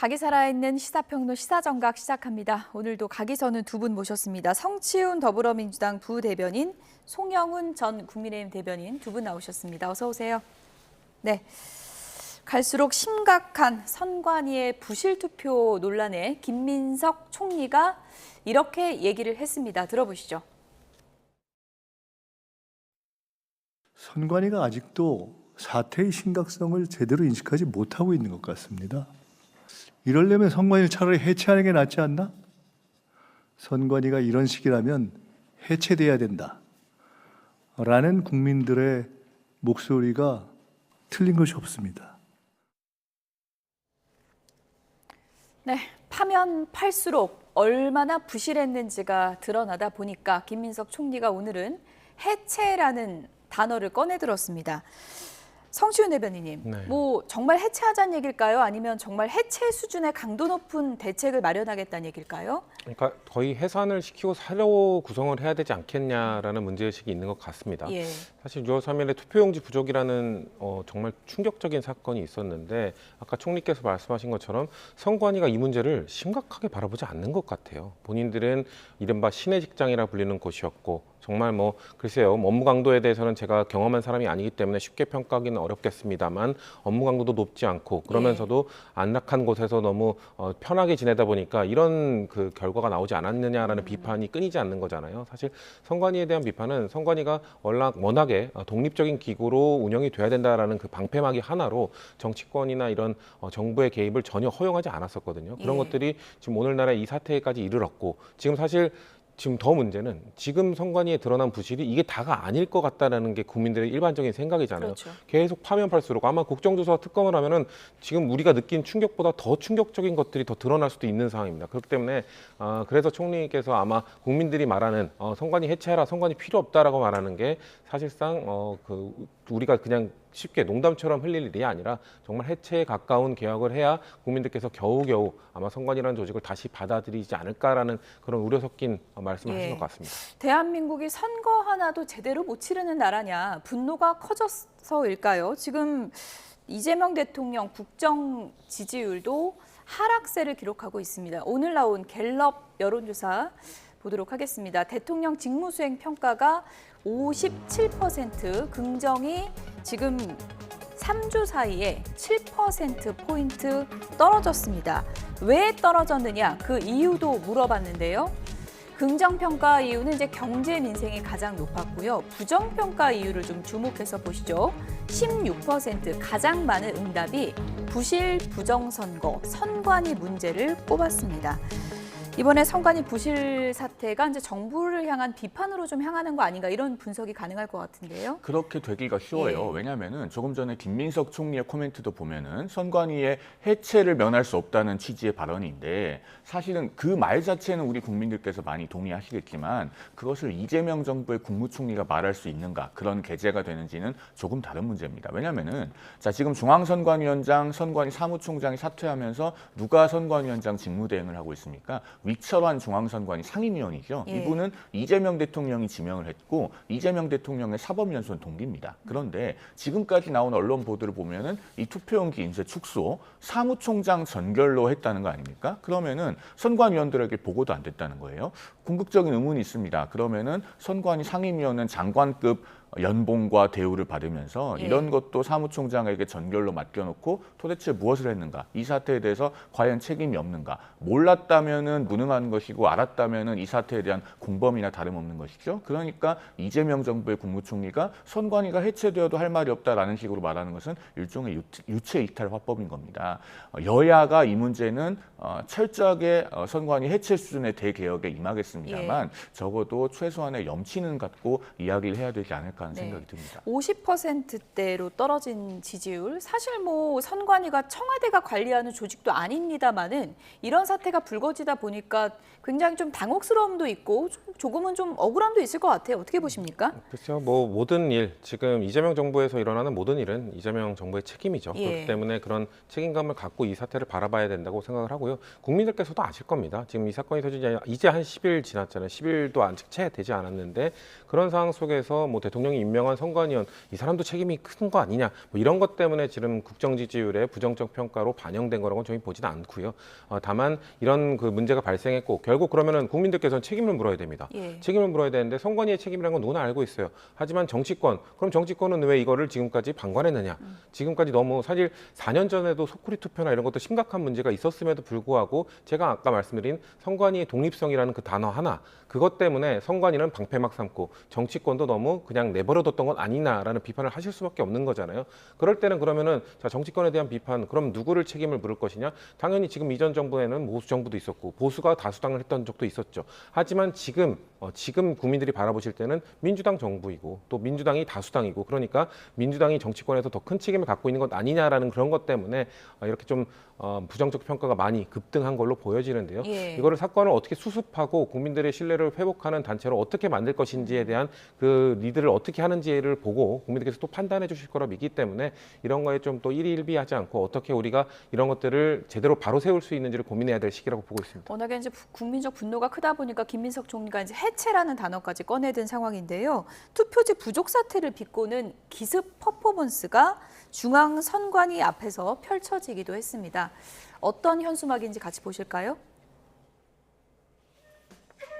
각이 살아있는 시사평론 시사정각 시작합니다. 오늘도 각이 서는 두 분 모셨습니다. 성치훈 더불어민주당 부대변인, 송영훈 전 국민의힘 대변인 두 분 나오셨습니다. 어서 오세요. 네, 갈수록 심각한 선관위의 부실투표 논란에 김민석 총리가 이렇게 얘기를 했습니다. 들어보시죠. 선관위가 아직도 사태의 심각성을 제대로 인식하지 못하고 있는 것 같습니다. 이러려면 선관위를 차라리 해체하는 게 낫지 않나? 선관위가 이런 식이라면 해체돼야 된다. 라는 국민들의 목소리가 틀린 것이 없습니다. 네, 파면 팔수록 얼마나 부실했는지가 드러나다 보니까 김민석 총리가 오늘은 해체라는 단어를 꺼내 들었습니다. 성치훈 대변인님, 네. 뭐 정말 해체하자는 얘기일까요? 아니면 정말 해체 수준의 강도 높은 대책을 마련하겠다는 얘기일까요? 그러니까 거의 해산을 시키고 새로 구성을 해야 되지 않겠냐라는 문제의식이 있는 것 같습니다. 예. 사실 6월 3일에 투표용지 부족이라는 정말 충격적인 사건이 있었는데 아까 총리께서 말씀하신 것처럼 선관위가 이 문제를 심각하게 바라보지 않는 것 같아요. 본인들은 이른바 신의 직장이라 불리는 곳이었고 정말 뭐 글쎄요, 업무 강도에 대해서는 제가 경험한 사람이 아니기 때문에 쉽게 평가하기는 어렵겠습니다만 업무 강도도 높지 않고 그러면서도 안락한 곳에서 너무 편하게 지내다 보니까 이런 그 결과가 나오지 않았느냐라는 비판이 끊이지 않는 거잖아요. 사실 선관위에 대한 비판은 선관위가 워낙에 독립적인 기구로 운영이 돼야 된다라는 그 방패막이 하나로 정치권이나 이런 정부의 개입을 전혀 허용하지 않았었거든요. 그런 것들이 지금 오늘날의 이 사태까지 이르렀고 지금 사실 지금 더 문제는 지금 선관위에 드러난 부실이 이게 다가 아닐 것 같다라는 게 국민들의 일반적인 생각이잖아요. 그렇죠. 계속 파면 팔수록 아마 국정조사 특검을 하면은 지금 우리가 느낀 충격보다 더 충격적인 것들이 더 드러날 수도 있는 상황입니다. 그렇기 때문에 그래서 총리께서 아마 국민들이 말하는 선관위 해체하라, 선관위 필요 없다라고 말하는 게 사실상 우리가 그냥 쉽게 농담처럼 흘릴 일이 아니라 정말 해체에 가까운 개혁을 해야 국민들께서 겨우겨우 아마 선관위라는 조직을 다시 받아들이지 않을까라는 그런 우려 섞인 말씀을 하신 것 같습니다. 대한민국이 선거 하나도 제대로 못 치르는 나라냐, 분노가 커져서일까요? 지금 이재명 대통령 국정 지지율도 하락세를 기록하고 있습니다. 오늘 나온 갤럽 여론조사 보도록 하겠습니다. 대통령 직무수행 평가가 57%, 긍정이 지금 3주 사이에 7%포인트 떨어졌습니다. 왜 떨어졌느냐, 그 이유도 물어봤는데요. 긍정평가 이유는 이제 경제 민생이 가장 높았고요. 부정평가 이유를 좀 주목해서 보시죠. 16% 가장 많은 응답이 부실 부정선거, 선관위 문제를 꼽았습니다. 이번에 선관위 부실 사태가 이제 정부를 향한 비판으로 좀 향하는 거 아닌가, 이런 분석이 가능할 것 같은데요. 그렇게 되기가 쉬워요. 왜냐하면은 조금 전에 김민석 총리의 코멘트도 보면은 선관위의 해체를 면할 수 없다는 취지의 발언인데 사실은 그 말 자체는 우리 국민들께서 많이 동의하시겠지만 그것을 이재명 정부의 국무총리가 말할 수 있는가, 그런 계제가 되는지는 조금 다른 문제입니다. 왜냐하면은 자, 지금 중앙선관위원장, 선관위 사무총장이 사퇴하면서 누가 선관위원장 직무대행을 하고 있습니까? 위철환 중앙선관위 상임위원이죠. 이분은 이재명 대통령이 지명을 했고 이재명 대통령의 사법연수원 동기입니다. 그런데 지금까지 나온 언론 보도를 보면은 이 투표용지 인쇄 축소 사무총장 전결로 했다는 거 아닙니까? 그러면은 선관위원들에게 보고도 안 됐다는 거예요. 궁극적인 의문이 있습니다. 그러면은 선관위 상임위원은 장관급 연봉과 대우를 받으면서 이런 것도 사무총장에게 전결로 맡겨놓고 도대체 무엇을 했는가? 이 사태에 대해서 과연 책임이 없는가? 몰랐다면은 무능한 것이고 알았다면은 이 사태에 대한 공범이나 다름없는 것이죠. 그러니까 이재명 정부의 국무총리가 선관위가 해체되어도 할 말이 없다라는 식으로 말하는 것은 일종의 유체 이탈 화법인 겁니다. 여야가 이 문제는 철저하게 선관위 해체 수준의 대개혁에 임하겠습니다만 적어도 최소한의 염치는 갖고 이야기를 해야 되지 않을까 하는 생각이 듭니다. 50%대로 떨어진 지지율, 사실 뭐 선관위가 청와대가 관리하는 조직도 아닙니다만은 이런 사태가 불거지다 보니까 굉장히 좀 당혹스러움도 있고 조금은 좀 억울함도 있을 것 같아요. 어떻게 보십니까? 그렇죠. 뭐 모든 일, 지금 이재명 정부에서 일어나는 모든 일은 이재명 정부의 책임이죠. 그렇기 때문에 그런 책임감을 갖고 이 사태를 바라봐야 된다고 생각을 하고요. 국민들께서도 아실 겁니다. 지금 이 사건이 터진 지 이제 한 10일 지났잖아요. 10일도 아직 채 되지 않았는데 그런 상황 속에서 뭐 대통령 대통령이 임명한 선관위원 이 사람도 책임이 큰 거 아니냐 뭐 이런 것 때문에 지금 국정 지지율의 부정적 평가로 반영된 거라고는 저희 보지는 않고요. 다만 이런 그 문제가 발생했고 결국 그러면은 국민들께서는 책임을 물어야 됩니다. 예. 책임을 물어야 되는데 선관위의 책임이라는 건 누구나 알고 있어요. 하지만 정치권, 그럼 정치권은 왜 이거를 지금까지 방관했느냐? 지금까지 너무 사실 4년 전에도 소쿠리 투표나 이런 것도 심각한 문제가 있었음에도 불구하고 제가 아까 말씀드린 선관위의 독립성이라는 그 단어 하나, 그것 때문에 선관위는 방패막 삼고 정치권도 너무 그냥 내버려뒀던 건 아니냐라는 비판을 하실 수밖에 없는 거잖아요. 그럴 때는 그러면은 자, 정치권에 대한 비판, 그럼 누구를 책임을 물을 것이냐? 당연히 지금 이전 정부에는 보수 정부도 있었고 보수가 다수당을 했던 적도 있었죠. 하지만 지금 국민들이 바라보실 때는 민주당 정부이고 또 민주당이 다수당이고 그러니까 민주당이 정치권에서 더 큰 책임을 갖고 있는 것 아니냐라는 그런 것 때문에 이렇게 좀 부정적 평가가 많이 급등한 걸로 보여지는데요. 예. 이거를 사건을 어떻게 수습하고 국민들의 신뢰를 회복하는 단체로 어떻게 만들 것인지에 대한 그 리드를 어떻게 하는지를 보고 국민들께서 또 판단해 주실 거라 믿기 때문에 이런 거에 좀 또 일희일비하지 않고 어떻게 우리가 이런 것들을 제대로 바로 세울 수 있는지를 고민해야 될 시기라고 보고 있습니다. 워낙에 이제 국민적 분노가 크다 보니까 김민석 총리가 이제 해체라는 단어까지 꺼내든 상황인데요. 투표지 부족 사태를 비꼬는 기습 퍼포먼스가 중앙선관위 앞에서 펼쳐지기도 했습니다. 어떤 현수막인지 같이 보실까요?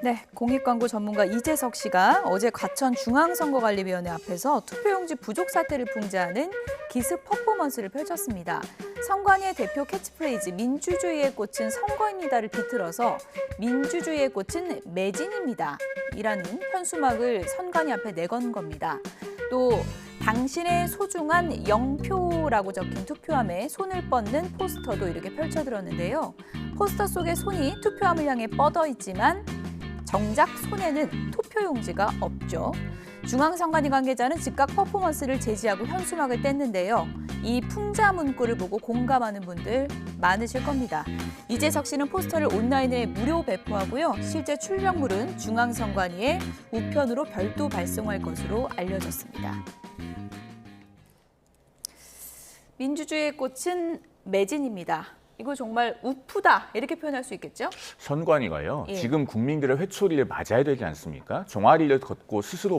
네, 공익광고 전문가 이재석 씨가 어제 과천 중앙선거관리위원회 앞에서 투표용지 부족 사태를 풍자하는 기습 퍼포먼스를 펼쳤습니다. 선관위의 대표 캐치프레이즈 민주주의의 꽃은 선거입니다를 비틀어서 민주주의의 꽃은 매진입니다 이라는 현수막을 선관위 앞에 내건 겁니다. 또 당신의 소중한 0표라고 적힌 투표함에 손을 뻗는 포스터도 이렇게 펼쳐들었는데요. 포스터 속에 손이 투표함을 향해 뻗어 있지만 정작 손에는 투표용지가 없죠. 중앙선관위 관계자는 즉각 퍼포먼스를 제지하고 현수막을 뗐는데요. 이 풍자 문구를 보고 공감하는 분들 많으실 겁니다. 이재석 씨는 포스터를 온라인에 무료 배포하고요. 실제 출력물은 중앙선관위의 우편으로 별도 발송할 것으로 알려졌습니다. 민주주의의 꽃은 매진입니다. 이거 정말 우프다 이렇게 표현할 수 있겠죠? 선관위가요. 예. 지금 국민들의 회초리를 맞아야 되지 않습니까? 종아리를 걷고 스스로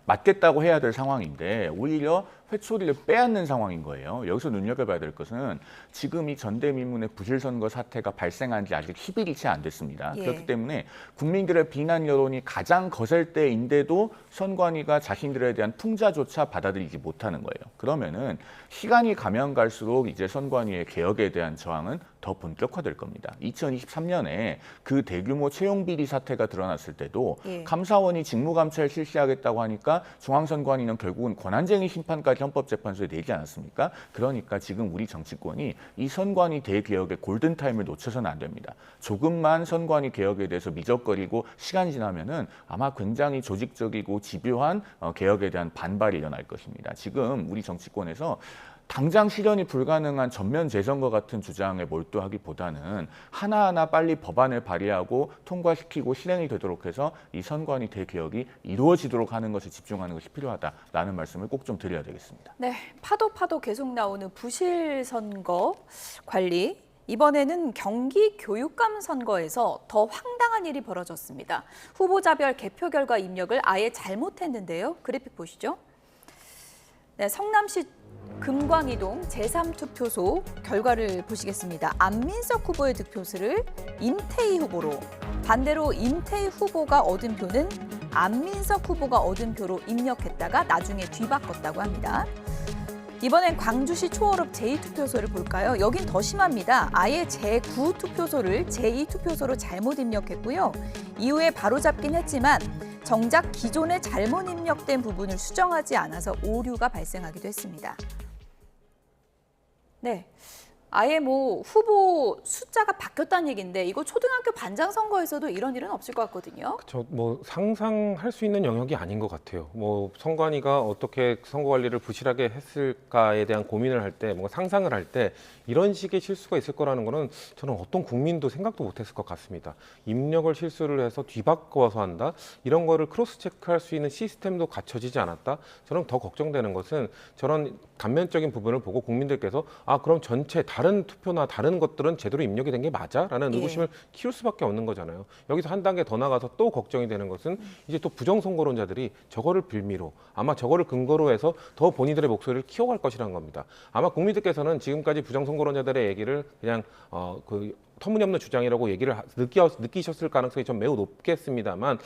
맞겠다고 해야 될 상황인데 오히려 회초리를 빼앗는 상황인 거예요. 여기서 눈여겨봐야 될 것은 지금 이 전대미문의 부실선거 사태가 발생한 지 아직 10일이 채 안 됐습니다. 예. 그렇기 때문에 국민들의 비난 여론이 가장 거셀 때인데도 선관위가 자신들에 대한 풍자조차 받아들이지 못하는 거예요. 그러면은 시간이 가면 갈수록 이제 선관위의 개혁에 대한 저항은 더 본격화될 겁니다. 2023년에 그 대규모 채용 비리 사태가 드러났을 때도 예. 감사원이 직무감찰 실시하겠다고 하니까 중앙선관위는 결국은 권한쟁의 심판까지 헌법재판소에 내지 않았습니까? 그러니까 지금 우리 정치권이 이 선관위 대개혁의 골든타임을 놓쳐서는 안 됩니다. 조금만 선관위 개혁에 대해서 미적거리고 시간이 지나면은 아마 굉장히 조직적이고 집요한 개혁에 대한 반발이 일어날 것입니다. 지금 우리 정치권에서 당장 실현이 불가능한 전면 재선거 같은 주장에 몰두하기보다는 하나하나 빨리 법안을 발의하고 통과시키고 실행이 되도록 해서 이 선관위 대개혁이 이루어지도록 하는 것에 집중하는 것이 필요하다라는 말씀을 꼭 좀 드려야 되겠습니다. 네, 파도 계속 나오는 부실 선거 관리. 이번에는 경기 교육감 선거에서 더 황당한 일이 벌어졌습니다. 후보자별 개표 결과 입력을 아예 잘못했는데요. 그래픽 보시죠. 네, 성남시 금광이동 제3투표소 결과를 보시겠습니다. 안민석 후보의 득표수를 임태희 후보로, 반대로 임태희 후보가 얻은 표는 안민석 후보가 얻은 표로 입력했다가 나중에 뒤바꿨다고 합니다. 이번엔 광주시 초월읍 제2투표소를 볼까요? 여긴 더 심합니다. 아예 제9투표소를 제2투표소로 잘못 입력했고요. 이후에 바로잡긴 했지만 정작 기존에 잘못 입력된 부분을 수정하지 않아서 오류가 발생하기도 했습니다. 네, 아예 뭐 후보 숫자가 바뀌었다는 얘기인데 이거 초등학교 반장 선거에서도 이런 일은 없을 것 같거든요. 저 뭐 상상할 수 있는 영역이 아닌 것 같아요. 뭐 선관위가 어떻게 선거 관리를 부실하게 했을까에 대한 고민을 할 때, 뭔가 상상을 할 때 이런 식의 실수가 있을 거라는 거는 저는 어떤 국민도 생각도 못했을 것 같습니다. 입력을 실수를 해서 뒤바꿔서 한다? 이런 거를 크로스 체크할 수 있는 시스템도 갖춰지지 않았다? 저는 더 걱정되는 것은 저런 단면적인 부분을 보고 국민들께서 아 그럼 전체 다 다른 투표나 다른 것들은 제대로 입력이 된 게 맞아?라는 예. 의구심을 키울 수밖에 없는 거잖아요. 여기서 한 단계 더 나가서 또 걱정이 되는 것은 이제 또 부정선거론자들이 저거를 빌미로 아마 저거를 근거로 해서 더 본인들의 목소리를 키워갈 것이라는 겁니다. 아마 국민들께서는 지금까지 부정선거론자들의 얘기를 그냥 그 터무니없는 주장이라고 얘기를 느끼셨을 가능성이 좀 매우 높겠습니다만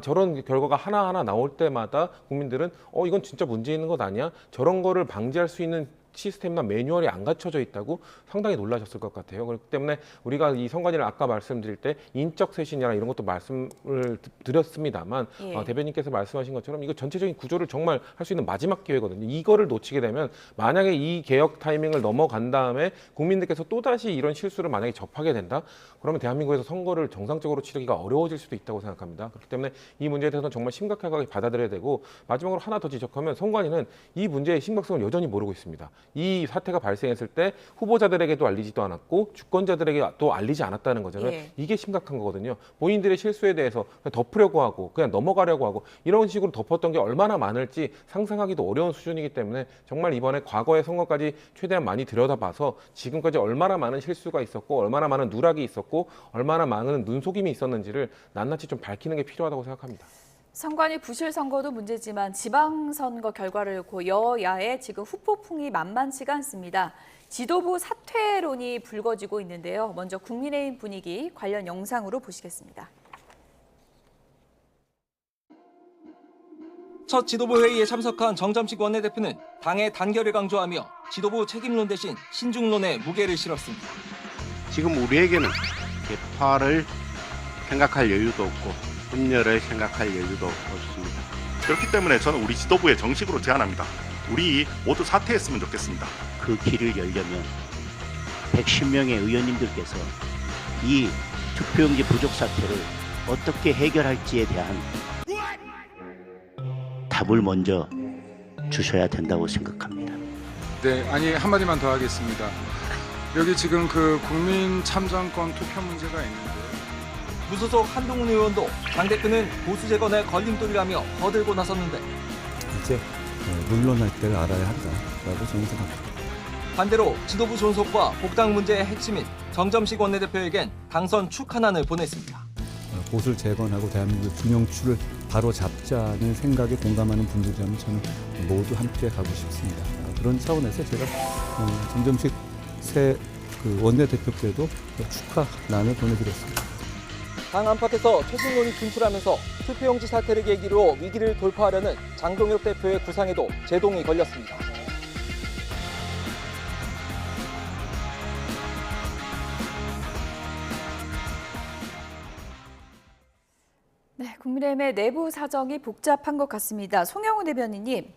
저런 결과가 하나하나 나올 때마다 국민들은 이건 진짜 문제 있는 것 아니야? 저런 거를 방지할 수 있는 시스템이나 매뉴얼이 안 갖춰져 있다고 상당히 놀라셨을 것 같아요. 그렇기 때문에 우리가 이 선관위를 아까 말씀드릴 때 인적 쇄신이나 이런 것도 말씀을 드렸습니다만 예. 대변인께서 말씀하신 것처럼 이거 전체적인 구조를 정말 할 수 있는 마지막 기회거든요. 이거를 놓치게 되면 만약에 이 개혁 타이밍을 넘어간 다음에 국민들께서 또다시 이런 실수를 만약에 접하게 된다? 그러면 대한민국에서 선거를 정상적으로 치르기가 어려워질 수도 있다고 생각합니다. 그렇기 때문에 이 문제에 대해서는 정말 심각하게 받아들여야 되고 마지막으로 하나 더 지적하면 선관위는 이 문제의 심각성을 여전히 모르고 있습니다. 이 사태가 발생했을 때 후보자들에게도 알리지도 않았고 주권자들에게 또 알리지 않았다는 거잖아요. 예. 이게 심각한 거거든요. 본인들의 실수에 대해서 그냥 덮으려고 하고 그냥 넘어가려고 하고 이런 식으로 덮었던 게 얼마나 많을지 상상하기도 어려운 수준이기 때문에 정말 이번에 과거의 선거까지 최대한 많이 들여다봐서 지금까지 얼마나 많은 실수가 있었고 얼마나 많은 누락이 있었고 얼마나 많은 눈속임이 있었는지를 낱낱이 좀 밝히는 게 필요하다고 생각합니다. 선관위 부실 선거도 문제지만 지방선거 결과를 놓고 여야의 지금 후폭풍이 만만치가 않습니다. 지도부 사퇴론이 불거지고 있는데요. 먼저 국민의힘 분위기 관련 영상으로 보시겠습니다. 첫 지도부 회의에 참석한 정점식 원내대표는 당의 단결을 강조하며 지도부 책임론 대신 신중론에 무게를 실었습니다. 지금 우리에게는 개파를 생각할 여유도 없고 분열을 생각할 여유도 없습니다. 그렇기 때문에 저는 우리 지도부에 정식으로 제안합니다. 우리 모두 사퇴했으면 좋겠습니다. 그 길을 열려면 110명의 의원님들께서 이 투표용지 부족 사태를 어떻게 해결할지에 대한 답을 먼저 주셔야 된다고 생각합니다. 네, 아니 한마디만 더 하겠습니다. 여기 지금 그 국민 참정권 투표 문제가 있는데 무소속 한동훈 의원도 당 대표는 보수 재건의 걸림돌이라며 거들고 나섰는데 이제 물러날 때를 알아야 한다라고 저는 생각합니다. 반대로 지도부 존속과 복당 문제의 핵심인 정점식 원내대표에겐 당선 축하난을 보냈습니다. 보수를 재건하고 대한민국 균형추를 바로 잡자는 생각에 공감하는 분들이라면 저는 모두 함께 가고 싶습니다. 그런 차원에서 제가 정점식 새 원내대표께도 축하난을 보내드렸습니다. 당 안팎에서 퇴진론이 분출하면서 투표용지 사태를 계기로 위기를 돌파하려는 장동혁 대표의 구상에도 제동이 걸렸습니다. 네, 국민의힘의 내부 사정이 복잡한 것 같습니다. 송영우 대변인님,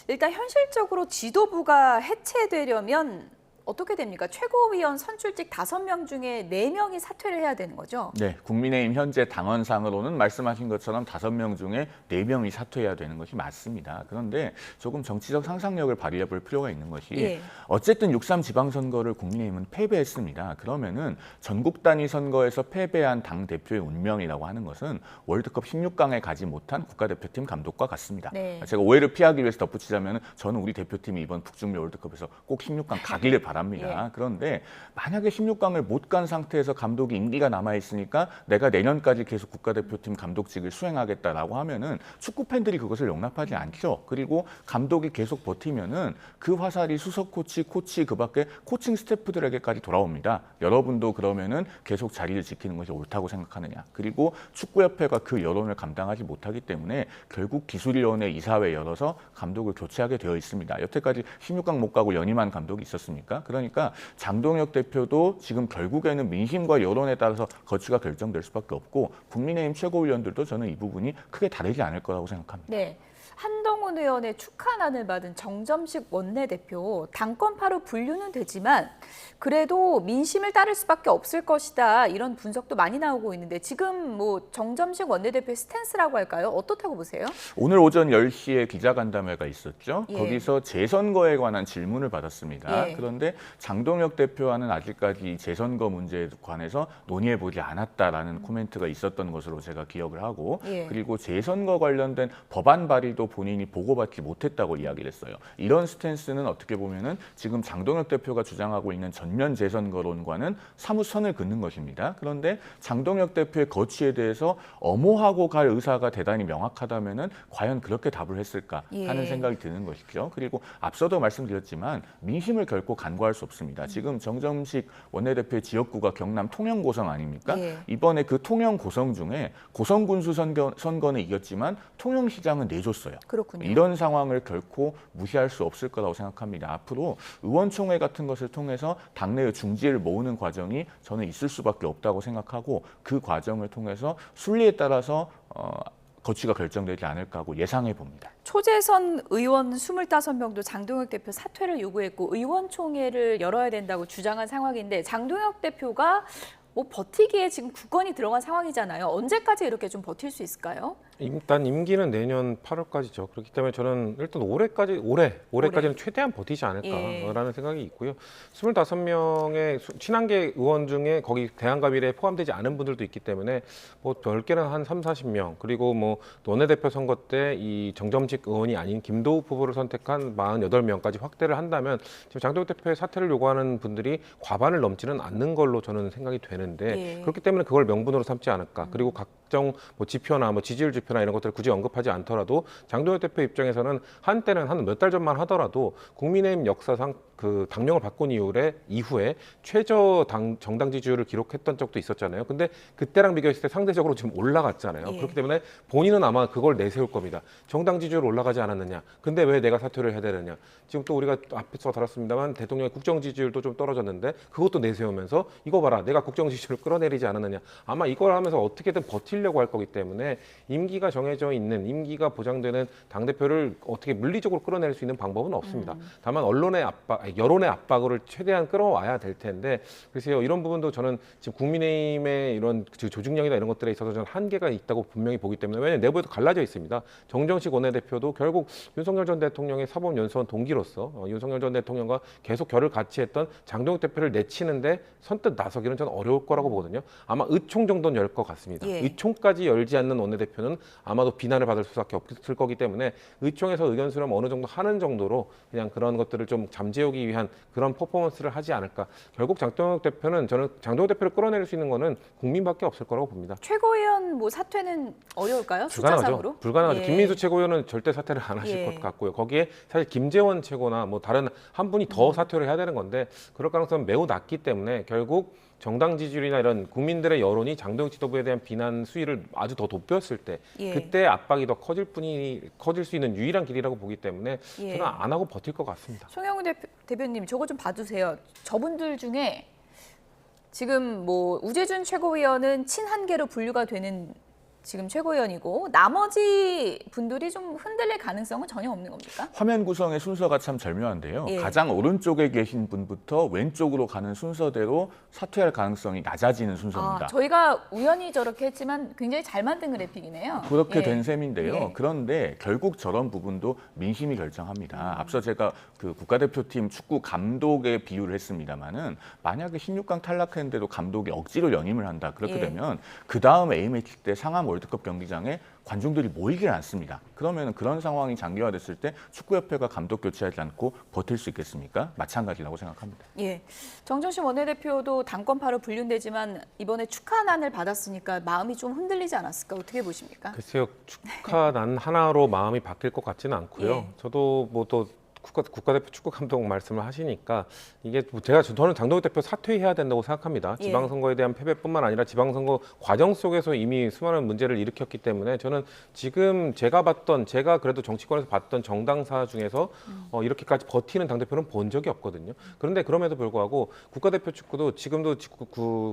일단 현실적으로 지도부가 해체되려면 어떻게 됩니까? 최고위원 선출직 5명 중에 4명이 사퇴를 해야 되는 거죠? 네, 국민의힘 현재 당원상으로는 말씀하신 것처럼 5명 중에 4명이 사퇴해야 되는 것이 맞습니다. 그런데 조금 정치적 상상력을 발휘해 볼 필요가 있는 것이 예. 어쨌든 6.3 지방선거를 국민의힘은 패배했습니다. 그러면은 전국 단위 선거에서 패배한 당대표의 운명이라고 하는 것은 월드컵 16강에 가지 못한 국가대표팀 감독과 같습니다. 네. 제가 오해를 피하기 위해서 덧붙이자면 저는 우리 대표팀이 이번 북중미 월드컵에서 꼭 16강 가기를 바랍니다. 예. 그런데 만약에 16강을 못 간 상태에서 감독이 임기가 남아있으니까 내가 내년까지 계속 국가대표팀 감독직을 수행하겠다라고 하면은 축구 팬들이 그것을 용납하지 않죠. 그리고 감독이 계속 버티면은 그 화살이 수석 코치, 그 밖에 코칭 스태프들에게까지 돌아옵니다. 여러분도 그러면은 계속 자리를 지키는 것이 옳다고 생각하느냐. 그리고 축구협회가 그 여론을 감당하지 못하기 때문에 결국 기술위원회 이사회 열어서 감독을 교체하게 되어 있습니다. 여태까지 16강 못 가고 연임한 감독이 있었습니까? 그러니까 장동혁 대표도 지금 결국에는 민심과 여론에 따라서 거취가 결정될 수밖에 없고 국민의힘 최고위원들도 저는 이 부분이 크게 다르지 않을 거라고 생각합니다. 네. 한동훈 의원의 축하난을 받은 정점식 원내대표, 당권파로 분류는 되지만 그래도 민심을 따를 수밖에 없을 것이다, 이런 분석도 많이 나오고 있는데 지금 뭐 정점식 원내대표의 스탠스라고 할까요? 어떻다고 보세요? 오늘 오전 10시에 기자간담회가 있었죠. 예. 거기서 재선거에 관한 질문을 받았습니다. 예. 그런데 장동혁 대표와는 아직까지 재선거 문제에 관해서 논의해보지 않았다라는 코멘트가 있었던 것으로 제가 기억을 하고 예. 그리고 재선거 관련된 법안 발의도 제대로 본인이 보고받지 못했다고 이야기를 했어요. 이런 스탠스는 어떻게 보면은 지금 장동혁 대표가 주장하고 있는 전면 재선거론과는 사뭇 선을 긋는 것입니다. 그런데 장동혁 대표의 거취에 대해서 엄호하고 갈 의사가 대단히 명확하다면은 과연 그렇게 답을 했을까 하는 생각이 드는 것이죠. 그리고 앞서도 말씀드렸지만 민심을 결코 간과할 수 없습니다. 지금 정점식 원내대표의 지역구가 경남 통영고성 아닙니까? 이번에 그 통영고성 중에 고성군수 선거는 이겼지만 통영시장은 내줬어요. 그렇군요. 이런 상황을 결코 무시할 수 없을 거라고 생각합니다. 앞으로 의원총회 같은 것을 통해서 당내의 중지를 모으는 과정이 저는 있을 수밖에 없다고 생각하고 그 과정을 통해서 순리에 따라서 거취가 결정되지 않을까 하고 예상해 봅니다. 초재선 의원 25명도 장동혁 대표 사퇴를 요구했고 의원총회를 열어야 된다고 주장한 상황인데 장동혁 대표가 뭐 버티기에 지금 굳건히 들어간 상황이잖아요. 언제까지 이렇게 좀 버틸 수 있을까요? 일단 임기는 내년 8월까지죠. 그렇기 때문에 저는 일단 올해까지는 최대한 버티지 않을까라는 생각이 있고요. 25명의 친한계 의원 중에 거기 대한가비례에 포함되지 않은 분들도 있기 때문에 뭐 10개는 한 3, 40명 그리고 뭐 원내대표 선거 때 이 정점식 의원이 아닌 김도욱 후보를 선택한 48명까지 확대를 한다면 지금 장동혁 대표의 사퇴를 요구하는 분들이 과반을 넘지는 않는 걸로 저는 생각이 되는데 그렇기 때문에 그걸 명분으로 삼지 않을까. 그리고 각종 뭐 지표나 뭐 지지율 지표나 이런 것들을 굳이 언급하지 않더라도 장동혁 대표 입장에서는 한때는 한 몇 달 전만 하더라도 국민의힘 역사상 그 당명을 바꾼 이후에 최저 정당 지지율을 기록했던 적도 있었잖아요. 근데 그때랑 비교했을 때 상대적으로 지금 올라갔잖아요. 그렇기 때문에 본인은 아마 그걸 내세울 겁니다. 정당 지지율 올라가지 않았느냐. 근데 왜 내가 사퇴를 해야 되느냐. 지금 또 우리가 앞에서 다뤘습니다만 대통령의 국정 지지율도 좀 떨어졌는데 그것도 내세우면서 이거 봐라. 내가 국정 지지율을 끌어내리지 않았느냐. 아마 이걸 하면서 어떻게든 버티려고 할 거기 때문에 임기가 정해져 있는 임기가 보장되는 당대표를 어떻게 물리적으로 끌어낼 수 있는 방법은 없습니다. 다만 여론의 압박을 최대한 끌어와야 될 텐데 그래서 이런 부분도 저는 지금 국민의힘의 이런 조직력이나 이런 것들에 있어서 저는 한계가 있다고 분명히 보기 때문에 왜냐하면 내부에도 갈라져 있습니다. 정정식 원내대표도 결국 윤석열 전 대통령의 사법연수원 동기로서 윤석열 전 대통령과 계속 결을 같이 했던 장동혁 대표를 내치는데 선뜻 나서기는 저는 어려울 거라고 보거든요. 아마 의총 정도는 열 것 같습니다. 의총까지 열지 않는 원내대표는 아마도 비난을 받을 수밖에 없을 거기 때문에 의총에서 의견 수렴 어느 정도 하는 정도로 그냥 그런 것들을 좀 잠재우기 위한 그런 퍼포먼스를 하지 않을까. 결국 장동혁 대표는 저는 장동혁 대표를 끌어낼 수 있는 거는 국민밖에 없을 거라고 봅니다. 최고위원 뭐 사퇴는 어려울까요? 숫자상으로? 불가능하죠. 김민수 최고위원은 절대 사퇴를 안 하실 것 같고요. 거기에 사실 김재원 최고나 뭐 다른 한 분이 더 사퇴를 해야 되는 건데 그럴 가능성은 매우 낮기 때문에 결국 정당 지지율이나 이런 국민들의 여론이 장동혁 지도부에 대한 비난 수위를 아주 더 높였을 때 그때 압박이 더 커질 수 있는 유일한 길이라고 보기 때문에 저는 안 하고 버틸 것 같습니다. 송영우 대표님 저거 좀 봐주세요. 저분들 중에 지금 뭐 우재준 최고위원은 친한계로 분류가 되는 지금 최고위원이고 나머지 분들이 좀 흔들릴 가능성은 전혀 없는 겁니까? 화면 구성의 순서가 참 절묘한데요. 가장 오른쪽에 계신 분부터 왼쪽으로 가는 순서대로 사퇴할 가능성이 낮아지는 순서입니다. 저희가 우연히 저렇게 했지만 굉장히 잘 만든 그래픽이네요. 그렇게 된 셈인데요. 그런데 결국 저런 부분도 민심이 결정합니다. 앞서 제가 그 국가대표팀 축구 감독의 비유를 했습니다마는 만약에 16강 탈락했는데도 감독이 억지로 연임을 한다. 그렇게 되면 그 다음 A매치 때 상암 월드컵 경기장에 관중들이 모이질 않습니다. 그러면 그런 상황이 장기화됐을 때 축구협회가 감독 교체하지 않고 버틸 수 있겠습니까? 마찬가지라고 생각합니다. 정정식 원내대표도 당권파로 분류되지만 이번에 축하난을 받았으니까 마음이 좀 흔들리지 않았을까? 어떻게 보십니까? 글쎄요. 축하난 하나로 마음이 바뀔 것 같지는 않고요. 저도 뭐 또 국가대표 축구 감독 말씀을 하시니까 이게 저는 장동혁 대표 사퇴해야 된다고 생각합니다. 지방선거에 대한 패배뿐만 아니라 지방선거 과정 속에서 이미 수많은 문제를 일으켰기 때문에 저는 지금 제가 그래도 정치권에서 봤던 정당사 중에서 이렇게까지 버티는 당대표는 본 적이 없거든요. 그런데 그럼에도 불구하고 국가대표 축구도 지금도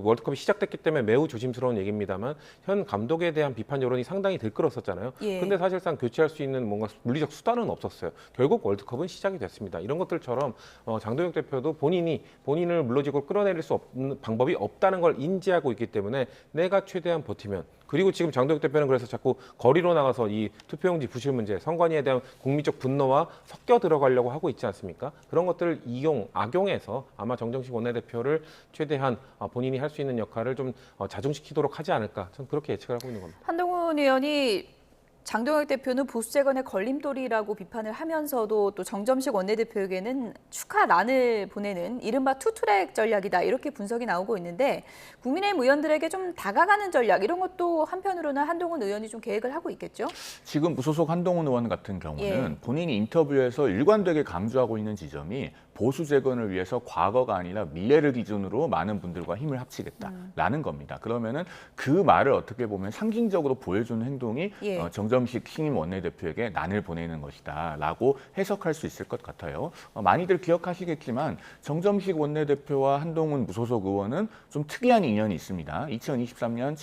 월드컵이 시작됐기 때문에 매우 조심스러운 얘기입니다만 현 감독에 대한 비판 여론이 상당히 들끓었었잖아요. 그런데 사실상 교체할 수 있는 뭔가 물리적 수단은 없었어요. 결국 월드컵은 시작이 됐습니다. 이런 것들처럼 장동혁 대표도 본인을 물러지고 끌어내릴 수 없는 방법이 없다는 걸 인지하고 있기 때문에 내가 최대한 버티면 그리고 지금 장동혁 대표는 그래서 자꾸 거리로 나가서 이 투표용지 부실 문제, 선관위에 대한 국민적 분노와 섞여 들어가려고 하고 있지 않습니까? 그런 것들을 악용해서 아마 정정식 원내대표를 최대한 본인이 할 수 있는 역할을 좀 자중시키도록 하지 않을까? 저는 그렇게 예측을 하고 있는 겁니다. 한동훈 의원이 장동혁 대표는 보수 재건의 걸림돌이라고 비판을 하면서도 또 정점식 원내대표에게는 축하란을 보내는 이른바 투트랙 전략이다 이렇게 분석이 나오고 있는데 국민의힘 의원들에게 좀 다가가는 전략 이런 것도 한편으로는 한동훈 의원이 좀 계획을 하고 있겠죠? 지금 무소속 한동훈 의원 같은 경우는 예. 본인이 인터뷰에서 일관되게 강조하고 있는 지점이 보수 재건을 위해서 과거가 아니라 미래를 기준으로 많은 분들과 힘을 합치겠다라는 겁니다. 그러면은 그 말을 어떻게 보면 상징적으로 보여주는 행동이 예. 정점식 신임 원내대표에게 난을 보내는 것이다라고 해석할 수 있을 것 같아요. 많이들 기억하시겠지만 정점식 원내대표와 한동훈 무소속 의원은 좀 특이한 인연이 있습니다. 2024년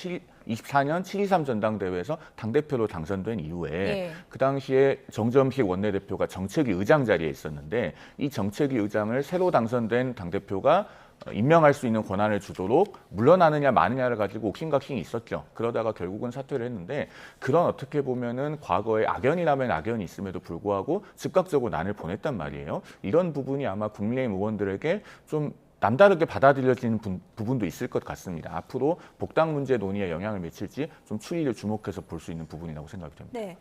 7.23 전당대회에서 당대표로 당선된 이후에 예. 그 당시에 정점식 원내대표가 정책위 의장 자리에 있었는데 이 정책위 의장을 새로 당선된 당대표가 임명할 수 있는 권한을 주도록 물러나느냐 마느냐를 가지고 옥신각신이 있었죠. 그러다가 결국은 사퇴를 했는데 그런 어떻게 보면은 과거에 악연이라면 악연이 있음에도 불구하고 즉각적으로 난을 보냈단 말이에요. 이런 부분이 아마 국민의힘 의원들에게 좀 남다르게 받아들여지는 부분도 있을 것 같습니다. 앞으로 복당 문제 논의에 영향을 미칠지 좀 추이를 주목해서 볼 수 있는 부분이라고 생각이 됩니다. 네,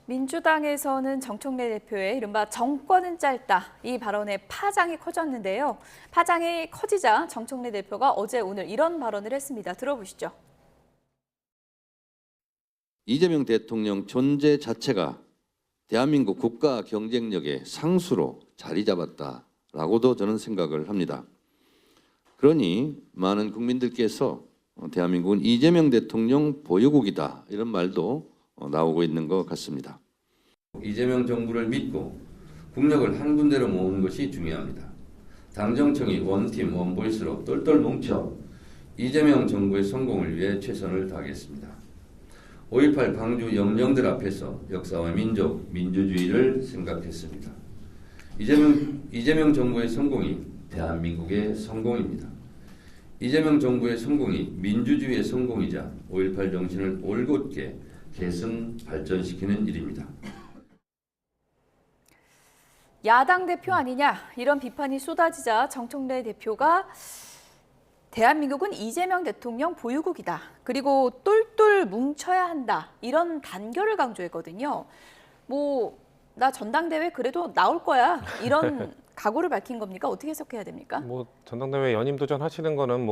민주당에서는 정청래 대표의 이른바 정권은 짧다 이 발언에 파장이 커졌는데요. 파장이 커지자 정청래 대표가 어제 오늘 이런 발언을 했습니다. 들어보시죠. 이재명 대통령 존재 자체가 대한민국 국가 경쟁력의 상수로 자리 잡았다라고도 저는 생각을 합니다. 그러니 많은 국민들께서 대한민국은 이재명 대통령 보유국이다 이런 말도 나오고 있는 것 같습니다. 이재명 정부를 믿고 국력을 한 군데로 모으는 것이 중요합니다. 당정청이 원팀 원보이스로 똘똘 뭉쳐 이재명 정부의 성공을 위해 최선을 다하겠습니다. 5.18 광주 영령들 앞에서 역사와 민족, 민주주의를 생각했습니다. 이재명 정부의 성공이 대한민국의 성공입니다. 이재명 정부의 성공이 민주주의의 성공이자 5.18 정신을 올곧게 계승 발전시키는 일입니다. 야당 대표 아니냐 이런 비판이 쏟아지자 정청래 대표가 대한민국은 이재명 대통령 보유국이다. 그리고 똘똘 뭉쳐야 한다. 이런 단결을 강조했거든요. 나 전당대회 그래도 나올 거야. 이런 각오를 밝힌 겁니까? 어떻게 해석해야 됩니까? 전당대회 연임 도전하시는 거는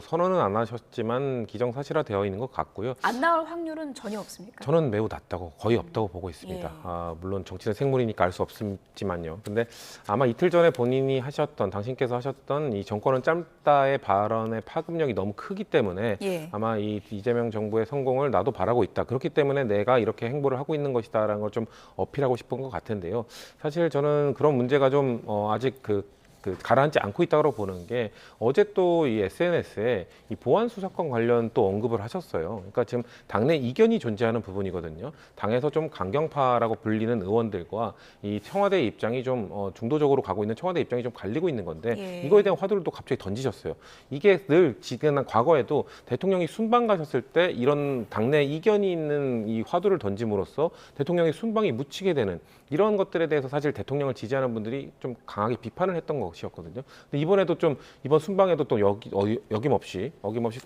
선언은 안 하셨지만 기정사실화 되어 있는 것 같고요. 안 나올 확률은 전혀 없습니까? 저는 매우 낮다고 거의 없다고 보고 있습니다. 예. 물론 정치는 생물이니까 알 수 없지만요. 근데 아마 이틀 전에 본인이 당신께서 하셨던 이 정권은 짧다의 발언의 파급력이 너무 크기 때문에 예. 아마 이 이재명 정부의 성공을 나도 바라고 있다. 그렇기 때문에 내가 이렇게 행보를 하고 있는 것이다라는 걸 좀 어필하고 싶은 것 같은데요. 사실 저는 그런 문제가 좀 아직 가라앉지 않고 있다고 보는 게 어제 또 이 SNS에 이 보안 수사권 관련 또 언급을 하셨어요. 그러니까 지금 당내 이견이 존재하는 부분이거든요. 당에서 좀 강경파라고 불리는 의원들과 이 청와대 입장이 좀 중도적으로 가고 있는 청와대 입장이 좀 갈리고 있는 건데 예. 이거에 대한 화두를 또 갑자기 던지셨어요. 이게 늘 지난 과거에도 대통령이 순방 가셨을 때 이런 당내 이견이 있는 이 화두를 던짐으로써 대통령의 순방이 묻히게 되는 이런 것들에 대해서 사실 대통령을 지지하는 분들이 좀 강하게 비판을 했던 것이었거든요. 근데 이번에도 좀 이번 순방에도 또 어김없이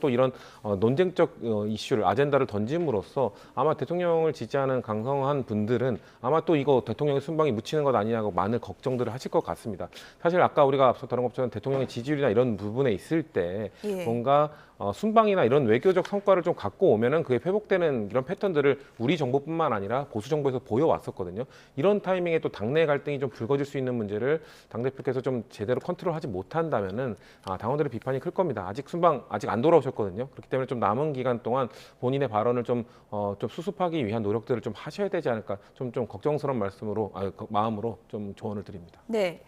또 이런 논쟁적 이슈를 아젠다를 던짐으로써 아마 대통령을 지지하는 강성한 분들은 아마 또 이거 대통령의 순방이 묻히는 것 아니냐고 많은 걱정들을 하실 것 같습니다. 사실 아까 우리가 앞서 다룬 것처럼 대통령의 지지율이나 이런 부분에 있을 때 예. 뭔가 순방이나 이런 외교적 성과를 좀 갖고 오면은 그게 회복되는 이런 패턴들을 우리 정부뿐만 아니라 보수 정부에서 보여왔었거든요. 이런 타이밍에 또 당내 갈등이 좀 불거질 수 있는 문제를 당대표께서 좀 제대로 컨트롤하지 못한다면은 당원들의 비판이 클 겁니다. 아직 순방 아직 안 돌아오셨거든요. 그렇기 때문에 좀 남은 기간 동안 본인의 발언을 좀 수습하기 위한 노력들을 좀 하셔야 되지 않을까 좀 걱정스러운 마음으로 좀 조언을 드립니다. 네,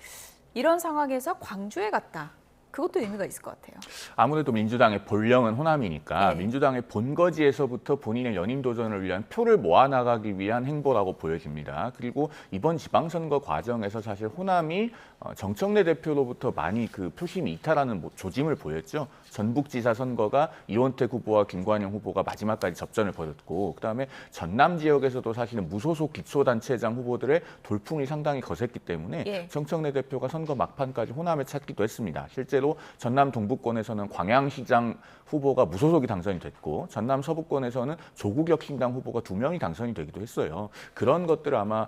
이런 상황에서 광주에 갔다. 그것도 의미가 있을 것 같아요. 아무래도 민주당의 본령은 호남이니까 네. 민주당의 본거지에서부터 본인의 연임 도전을 위한 표를 모아나가기 위한 행보라고 보여집니다. 그리고 이번 지방선거 과정에서 사실 호남이 정청래 대표로부터 많이 그 표심이 이탈하는 조짐을 보였죠. 전북지사 선거가 이원택 후보와 김관영 후보가 마지막까지 접전을 벌였고 그다음에 전남 지역에서도 사실은 무소속 기초단체장 후보들의 돌풍이 상당히 거셌기 때문에 예. 정청래 대표가 선거 막판까지 호남에 찾기도 했습니다. 실제로 실제로 전남 동부권에서는 광양시장 후보가 무소속이 당선이 됐고 전남 서부권에서는 조국혁신당 후보가 2명이 당선이 되기도 했어요. 그런 것들을 아마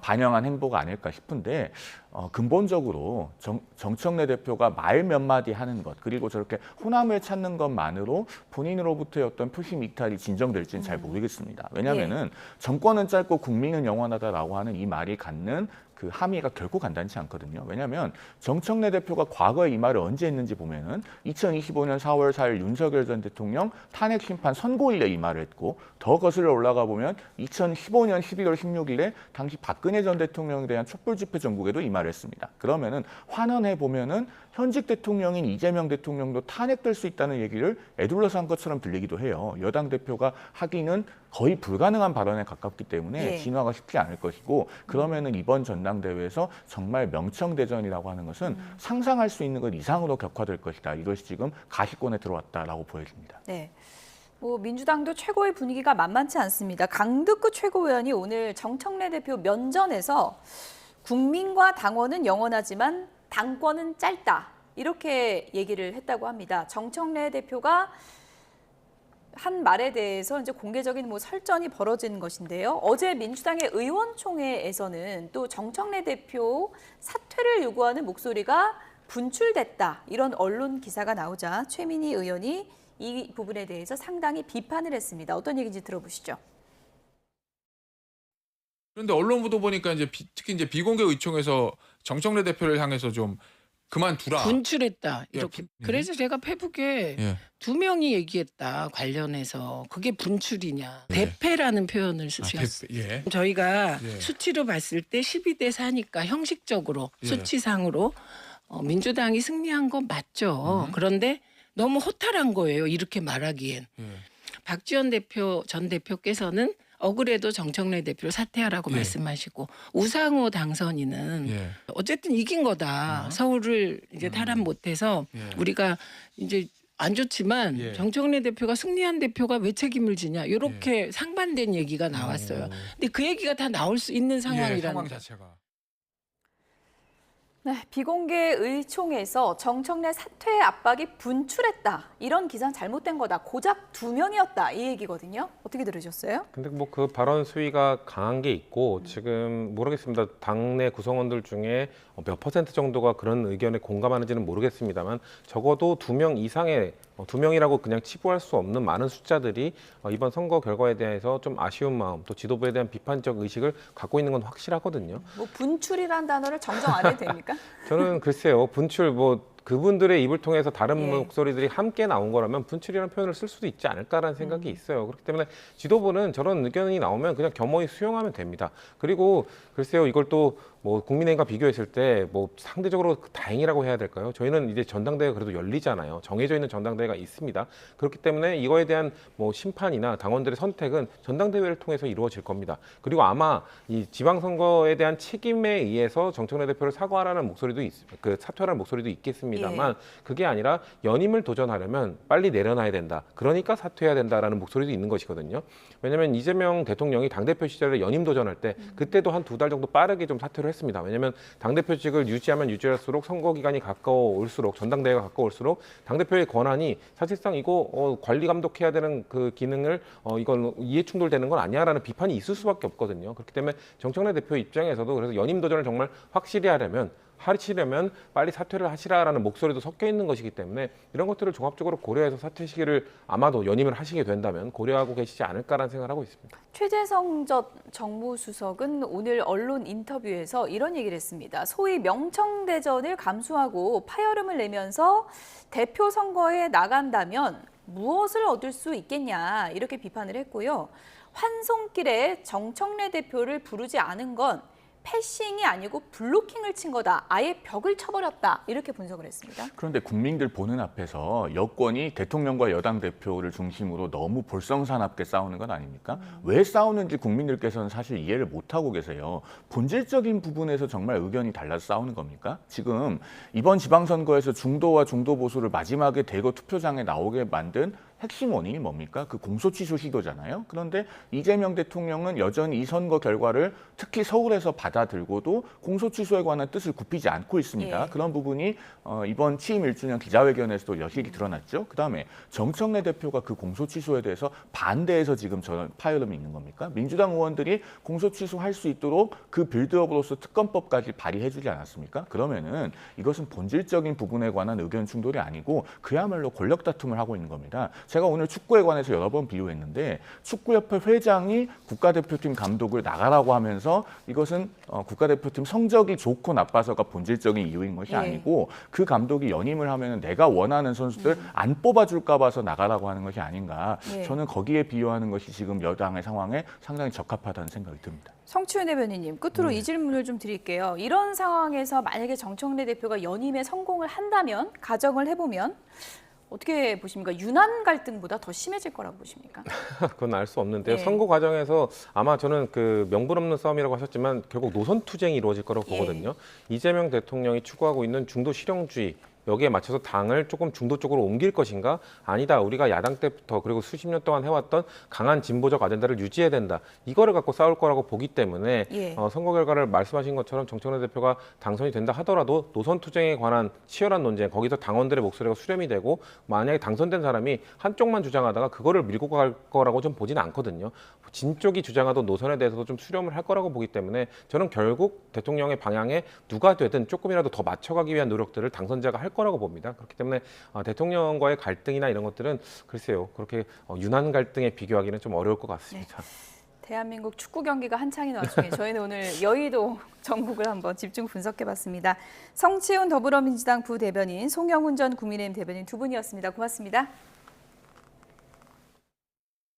반영한 행보가 아닐까 싶은데 근본적으로 정청래 대표가 말 몇 마디 하는 것 그리고 저렇게 호남을 찾는 것만으로 본인으로부터의 어떤 표심 이탈이 진정될지는 잘 모르겠습니다. 왜냐하면은 정권은 짧고 국민은 영원하다라고 하는 이 말이 갖는 그 함의가 결코 간단치 않거든요. 왜냐하면 정청래 대표가 과거에 이 말을 언제 했는지 보면은 2025년 4월 4일 윤석열 전 대통령 탄핵 심판 선고일에 이 말을 했고 더 거슬러 올라가 보면 2015년 12월 16일에 당시 박근혜 전 대통령에 대한 촛불 집회 전국에도 이 말을 했습니다. 그러면은 환원해 보면은 현직 대통령인 이재명 대통령도 탄핵될 수 있다는 얘기를 에둘러서 한 것처럼 들리기도 해요. 여당 대표가 하기는 거의 불가능한 발언에 가깝기 때문에 진화가 쉽지 않을 것이고 그러면은 이번 전당대회에서 정말 명청대전이라고 하는 것은 상상할 수 있는 것 이상으로 격화될 것이다. 이것이 지금 가시권에 들어왔다라고 보여집니다. 네. 민주당도 최고의 분위기가 만만치 않습니다. 강득구 최고위원이 오늘 정청래 대표 면전에서 국민과 당원은 영원하지만 당권은 짧다. 이렇게 얘기를 했다고 합니다. 정청래 대표가 한 말에 대해서 이제 공개적인 설전이 벌어진 것인데요. 어제 민주당의 의원총회에서는 또 정청래 대표 사퇴를 요구하는 목소리가 분출됐다. 이런 언론 기사가 나오자 최민희 의원이 이 부분에 대해서 상당히 비판을 했습니다. 어떤 얘기인지 들어보시죠. 그런데 언론 보도 보니까 이제 특히 이제 비공개 의총에서 정청래 대표를 향해서 좀 그만두라. 분출했다 이렇게. 그래서 제가 페북에 2명이 얘기했다 관련해서 그게 분출이냐. 대패라는 표현을 쓰셨어요. 저희가 수치로 봤을 때 12대 4니까 형식적으로 수치상으로 민주당이 승리한 건 맞죠. 그런데 너무 허탈한 거예요. 이렇게 말하기엔. 박지원 전 대표께서는 억울해도 정청래 대표를 사퇴하라고 말씀하시고 우상호 당선인은 어쨌든 이긴 거다. 서울을 이제 탈환 못해서 우리가 이제 안 좋지만 정청래 대표가 승리한 대표가 왜 책임을 지냐 이렇게 상반된 얘기가 나왔어요. 근데 그 얘기가 다 나올 수 있는 상황이라는 상황 자체가. 네, 비공개 의총에서 정청래 사퇴 압박이 분출했다. 이런 기사는 잘못된 거다. 고작 2명이었다. 이 얘기거든요. 어떻게 들으셨어요? 근데 그 발언 수위가 강한 게 있고 지금 모르겠습니다. 당내 구성원들 중에 몇 퍼센트 정도가 그런 의견에 공감하는지는 모르겠습니다만 적어도 2명 이상의 2명이라고 그냥 치부할 수 없는 많은 숫자들이 이번 선거 결과에 대해서 좀 아쉬운 마음 또 지도부에 대한 비판적 의식을 갖고 있는 건 확실하거든요. 분출이라는 단어를 정정 안 해도 됩니까? 저는 글쎄요. 분출 그분들의 입을 통해서 다른 목소리들이 함께 나온 거라면 분출이라는 표현을 쓸 수도 있지 않을까라는 생각이 있어요. 그렇기 때문에 지도부는 저런 의견이 나오면 그냥 겸허히 수용하면 됩니다. 그리고 글쎄요. 이걸 또 국민의힘과 비교했을 때 상대적으로 다행이라고 해야 될까요? 저희는 이제 전당대회가 그래도 열리잖아요. 정해져 있는 전당대회가 있습니다. 그렇기 때문에 이거에 대한 심판이나 당원들의 선택은 전당대회를 통해서 이루어질 겁니다. 그리고 아마 이 지방선거에 대한 책임에 의해서 정청래 대표를 사과하라는 목소리도 사퇴하라는 목소리도 있겠습니다만 그게 아니라 연임을 도전하려면 빨리 내려놔야 된다. 그러니까 사퇴해야 된다라는 목소리도 있는 것이거든요. 왜냐하면 이재명 대통령이 당대표 시절에 연임 도전할 때 그때도 한 2달 정도 빠르게 좀 사퇴를 했습니다. 왜냐하면 당대표직을 유지하면 유지할수록 선거 기간이 가까워올수록 전당대회가 가까울수록 당대표의 권한이 사실상 이거 관리 감독해야 되는 그 기능을 이건 이해 충돌되는 건 아니야라는 비판이 있을 수밖에 없거든요. 그렇기 때문에 정청래 대표 입장에서도 그래서 연임 도전을 정말 확실히 하시려면 빨리 사퇴를 하시라라는 목소리도 섞여 있는 것이기 때문에 이런 것들을 종합적으로 고려해서 사퇴 시기를 아마도 연임을 하시게 된다면 고려하고 계시지 않을까라는 생각을 하고 있습니다. 최재성 전 정무수석은 오늘 언론 인터뷰에서 이런 얘기를 했습니다. 소위 명청대전을 감수하고 파열음을 내면서 대표 선거에 나간다면 무엇을 얻을 수 있겠냐 이렇게 비판을 했고요. 환송길에 정청래 대표를 부르지 않은 건 패싱이 아니고 블로킹을 친 거다. 아예 벽을 쳐버렸다. 이렇게 분석을 했습니다. 그런데 국민들 보는 앞에서 여권이 대통령과 여당 대표를 중심으로 너무 볼성사납게 싸우는 건 아닙니까? 왜 싸우는지 국민들께서는 사실 이해를 못하고 계세요. 본질적인 부분에서 정말 의견이 달라서 싸우는 겁니까? 지금 이번 지방선거에서 중도와 중도보수를 마지막에 대거 투표장에 나오게 만든 핵심 원인이 뭡니까? 그 공소 취소 시도잖아요. 그런데 이재명 대통령은 여전히 이 선거 결과를 특히 서울에서 받아들고도 공소 취소에 관한 뜻을 굽히지 않고 있습니다. 예. 그런 부분이 이번 취임 1주년 기자회견에서도 여실히 드러났죠. 그다음에 정청래 대표가 그 공소 취소에 대해서 반대해서 지금 저는 파열음이 있는 겁니까? 민주당 의원들이 공소 취소할 수 있도록 그 빌드업으로서 특검법까지 발의해주지 않았습니까? 그러면은 이것은 본질적인 부분에 관한 의견 충돌이 아니고 그야말로 권력 다툼을 하고 있는 겁니다. 제가 오늘 축구에 관해서 여러 번 비유했는데 축구협회 회장이 국가대표팀 감독을 나가라고 하면서 이것은 국가대표팀 성적이 좋고 나빠서가 본질적인 이유인 것이 예. 아니고 그 감독이 연임을 하면 내가 원하는 선수들 안 뽑아줄까 봐서 나가라고 하는 것이 아닌가. 예. 저는 거기에 비유하는 것이 지금 여당의 상황에 상당히 적합하다는 생각이 듭니다. 성추현 대변인님, 끝으로 이 질문을 좀 드릴게요. 이런 상황에서 만약에 정청래 대표가 연임에 성공을 한다면, 가정을 해보면 어떻게 보십니까? 유난 갈등보다 더 심해질 거라고 보십니까? 그건 알 수 없는데요. 예. 선거 과정에서 아마 저는 그 명분 없는 싸움이라고 하셨지만 결국 노선 투쟁이 이루어질 거라고 보거든요. 이재명 대통령이 추구하고 있는 중도 실용주의, 여기에 맞춰서 당을 조금 중도 쪽으로 옮길 것인가? 아니다. 우리가 야당 때부터 그리고 수십 년 동안 해왔던 강한 진보적 아젠다를 유지해야 된다. 이거를 갖고 싸울 거라고 보기 때문에 예. 선거 결과를 말씀하신 것처럼 정청래 대표가 당선이 된다 하더라도 노선 투쟁에 관한 치열한 논쟁, 거기서 당원들의 목소리가 수렴이 되고 만약에 당선된 사람이 한쪽만 주장하다가 그거를 밀고 갈 거라고 좀 보지는 않거든요. 진 쪽이 주장하던 노선에 대해서도 좀 수렴을 할 거라고 보기 때문에 저는 결국 대통령의 방향에 누가 되든 조금이라도 더 맞춰가기 위한 노력들을 당선자가 할 거라고 봅니다. 그렇기 때문에 대통령과의 갈등이나 이런 것들은 글쎄요, 그렇게 유난 갈등에 비교하기는 좀 어려울 것 같습니다. 네. 대한민국 축구 경기가 한창인 와중에 저희는 오늘 여의도 전국을 한번 집중 분석해봤습니다. 성치훈 더불어민주당 부대변인, 송영훈 전 국민의힘 대변인 두 분이었습니다. 고맙습니다.